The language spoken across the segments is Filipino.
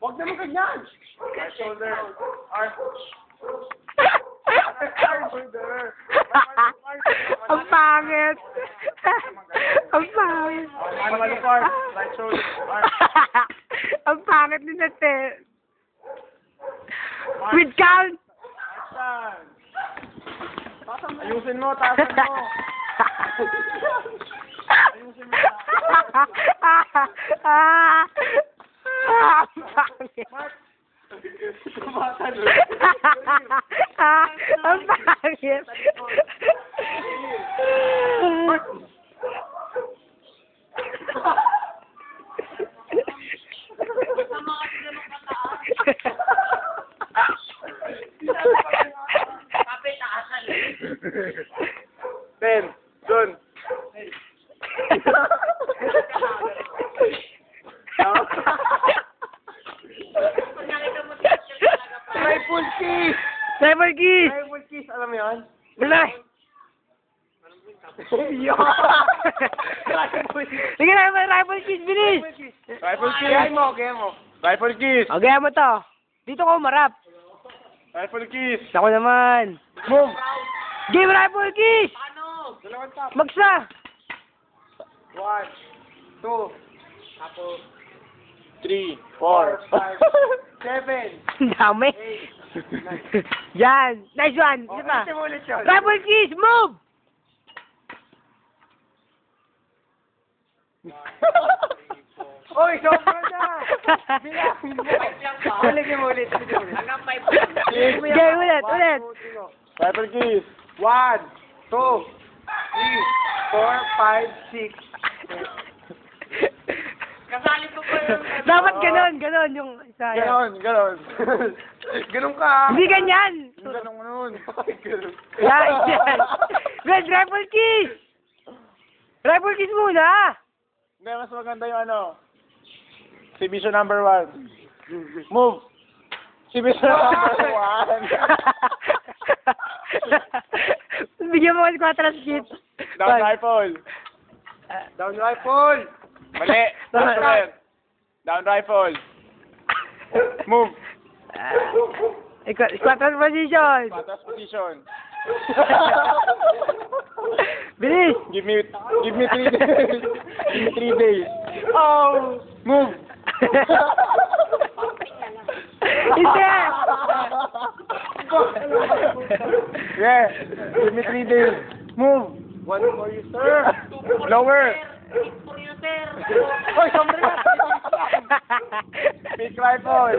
Huwag naman ganyan. Right shoulder. Arm. Ang pangit. Ang pangit. Manual of arm. Right shoulder. Arm. Ang pangit ni Nate. With count. Action. Ayusin mo, taasan mo. Ayusin mo. Ang pangit. Ang pangit. Ben, John. Rifle kiss! Rifle kiss! Rifle kiss, alam mo yun? Wala. Sige na, may rifle kiss, bilis! Rifle kiss! Gaya mo, gaya mo. Rifle kiss! O, gaya mo to. Dito ko umarap. Rifle kiss! Ako naman. Move! Game rifle kiss! Dalawang tap. Magsa! 1, 2, 3, 4, 5, 7. Ang dami. Yan. Nice one. Isa pa. Rifle kiss, move! Oy, sobra na! Bilangin mo. Ulit mo ulit. Hanggang 5. Game ulit, ulit. Rifle kiss. 1, 2, 3, 4, 5, 6. Kasali ko pa yung... Dapat ganon, ganon yung isa. Ganon, ganon. Ganon ka. Hindi ganyan. Ganon, ganon. Yan, yan. Red, rifle kiss! Rifle kiss muna! Hindi, mas maganda yung ano. Exhibition number 1. Move. Exhibition number 1. Bigyan mo kasi 4 skit. Down rifle. Down rifle. Mali. Down rifle. Move. Squadron position. Patas position. Bilis. Give me 3 days. Give me 3 days. Oh. Move. Hindi. Yeah. Give me 3 days. Move. 1 for you, sir. Lower. Hoy, sombre na. Pick rifle.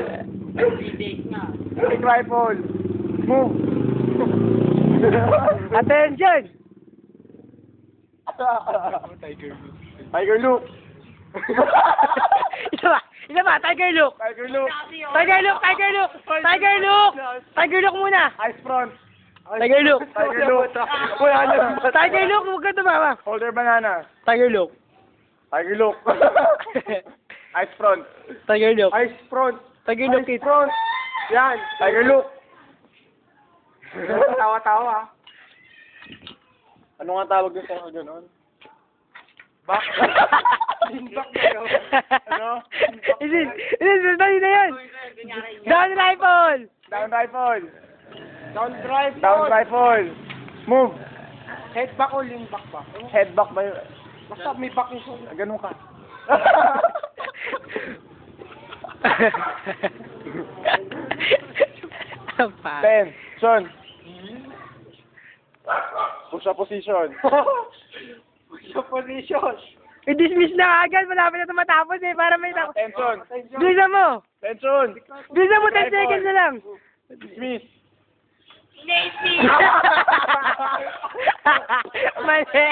3 days na. Pick rifle. Move. Attention. Tiger look. Isa ba, tiger look. Tiger look. Tiger look, tiger look. Tiger look. Tiger look muna. Eyes front. Tiger look. Tiger look. Wala na. Tiger look, huwag ka tumawa. Holder banana. Tiger look. Tiger look. Eyes front. Tiger look. Eyes front. Tiger look, Eyes front. Yan. Tiger look. Tawa-tawa. Ano nga tawag doon sa gano'n? Back. Back na yun. Ano? Dali na yun. Down rifle. Down rifle. Down drive. Down rifle. Move. Head back o lean back ba? Head back ba yun? Basta may back yung shoulder. Ganun ka. Ten. Son. Push up position. Sa position. I-dismiss na agad. Malapit na ito matapos eh. Para may tapos. Tension. Bilisan mo. Tension. Bilisan mo 10 seconds na lang. Dismiss. Mali.